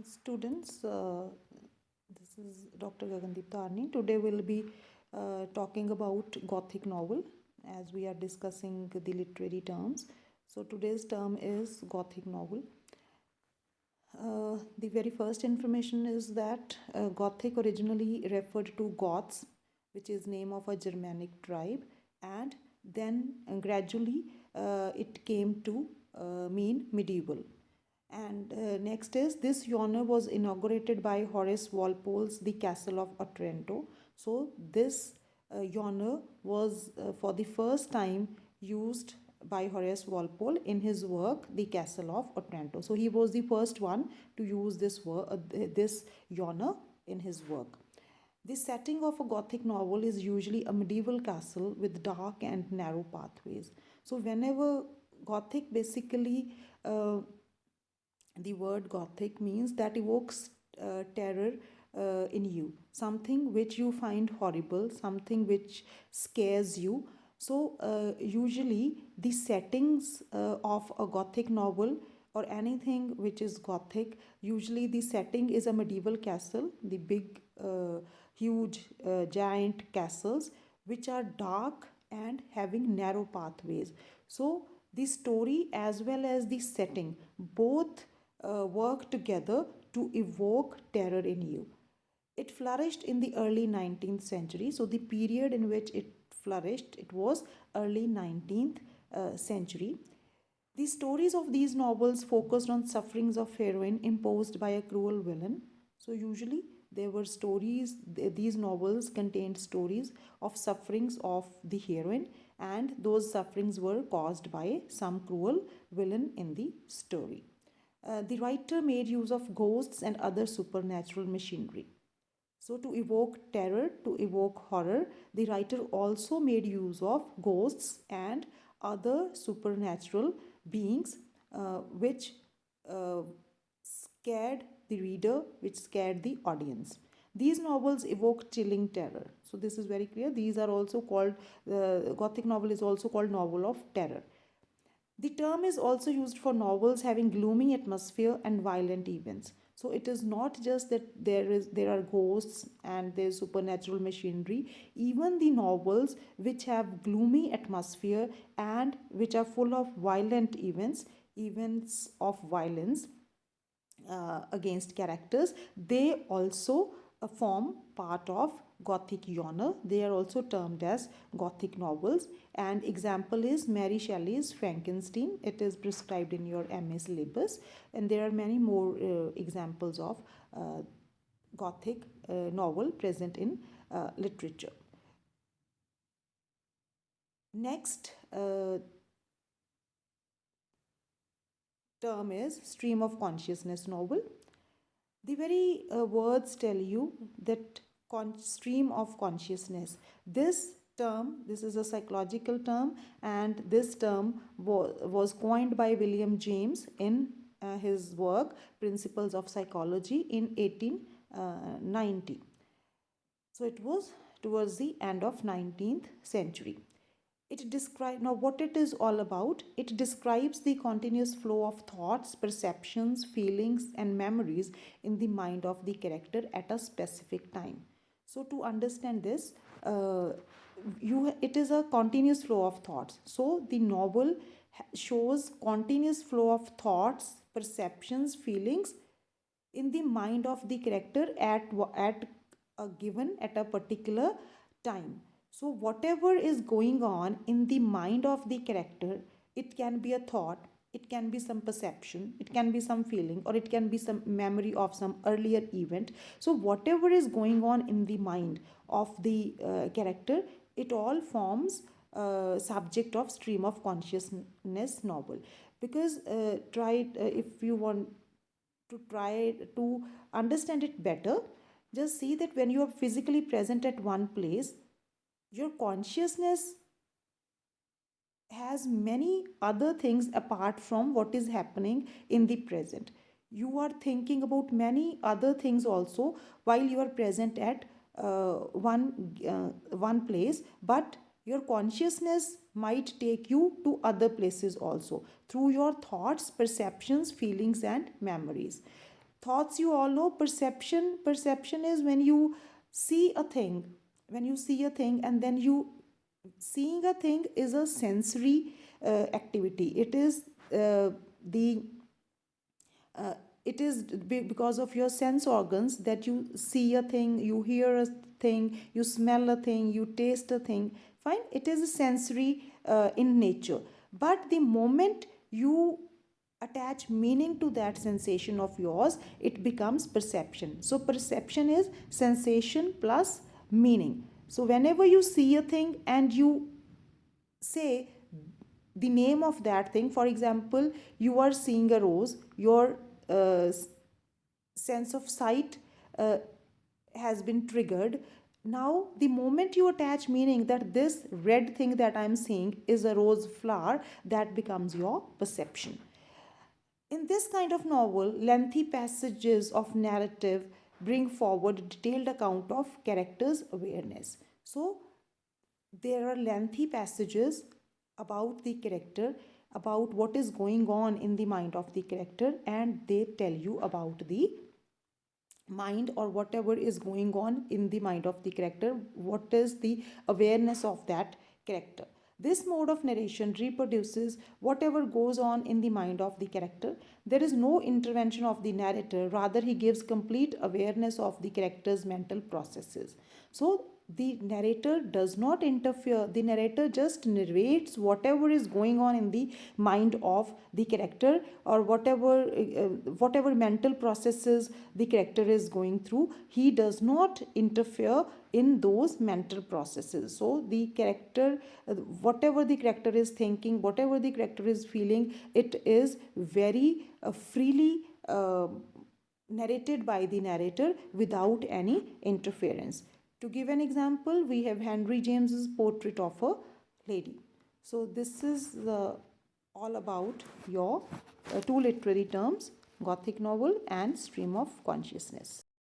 Students, this is Dr. Gagandeep Tarni. Today we'll be talking about Gothic novel as we are discussing the literary terms. So today's term is Gothic novel. The very first information is that Gothic originally referred to Goths, which is name of a Germanic tribe, and then gradually it came to mean medieval. And next is this genre was inaugurated by Horace Walpole's The Castle of Otranto. So this genre was for the first time used by Horace Walpole in his work The Castle of Otranto. So he was the first one to use this genre in his work. The setting of a Gothic novel is usually a medieval castle with dark and narrow pathways. So whenever Gothic basically the word Gothic means that evokes terror in you, something which you find horrible, something which scares you. So, usually, the settings of a Gothic novel or anything which is Gothic, usually the setting is a medieval castle, the big, huge, giant castles, which are dark and having narrow pathways. So, the story as well as the setting both work together to evoke terror in you. It flourished in the early 19th century. So the period in which it flourished, it was early 19th century. The stories of these novels focused on sufferings of heroine imposed by a cruel villain. So usually there were stories, these novels contained stories of sufferings of the heroine, and those sufferings were caused by some cruel villain in the story. The writer made use of ghosts and other supernatural machinery. So, to evoke terror, to evoke horror, the writer also made use of ghosts and other supernatural beings which uh, scared the reader, which scared the audience. These novels evoke chilling terror. So, this is very clear. These are also called, the Gothic novel is also called novel of terror. The term is also used for novels having gloomy atmosphere and violent events. So it is not just that there are ghosts and there's supernatural machinery. Even the novels which have gloomy atmosphere and which are full of violent events, events of violence, against characters, they also form part of Gothic genre. They are also termed as Gothic novels. And example is Mary Shelley's Frankenstein. It is prescribed in your MA syllabus. And there are many more examples of Gothic novel present in literature. Next term is stream of consciousness novel. The very words tell you that stream of consciousness. This term, this is a psychological term, and this term was coined by William James in his work Principles of Psychology in 1890. So it was towards the end of 19th century. It describes now what it is all about. It describes the continuous flow of thoughts, perceptions, feelings, and memories in the mind of the character at a specific time. So to understand this, it is a continuous flow of thoughts. So the novel shows continuous flow of thoughts, perceptions, feelings in the mind of the character at a given at a particular time. So, whatever is going on in the mind of the character, it can be a thought, it can be some perception, it can be some feeling, or it can be some memory of some earlier event. So, whatever is going on in the mind of the character, it all forms subject of stream of consciousness novel. Because if you want to try to understand it better, just see that when you are physically present at one place, your consciousness has many other things apart from what is happening in the present. You are thinking about many other things also while you are present at one place, but your consciousness might take you to other places also through your thoughts, perceptions, feelings, and memories. Thoughts, you all know. Perception is when you see a thing, and then you, seeing a thing is a sensory activity. The it is because of your sense organs that you see a thing, you hear a thing, you smell a thing, you taste a thing. Fine, it is a sensory in nature. But the moment you attach meaning to that sensation of yours, it becomes perception. So perception is sensation plus meaning. So whenever you see a thing and you say the name of that thing, for example, you are seeing a rose, your sense of sight uh, has been triggered. Now the moment you attach meaning that this red thing that I'm seeing is a rose flower, that becomes your perception. In this kind of novel, lengthy passages of narrative bring forward a detailed account of characters' awareness. So there are lengthy passages about the character, about what is going on in the mind of the character, and they tell you about the mind, or whatever is going on in the mind of the character, what is the awareness of that character. This mode of narration reproduces whatever goes on in the mind of the character. There is no intervention of the narrator, rather he gives complete awareness of the character's mental processes. So the narrator does not interfere, the narrator just narrates whatever is going on in the mind of the character, or whatever mental processes the character is going through. He does not interfere in those mental processes. So the character, whatever the character is thinking, whatever the character is feeling, it is very freely narrated by the narrator without any interference. To give an example, we have Henry James's Portrait of a Lady. So this is all about your two literary terms, Gothic novel and stream of consciousness.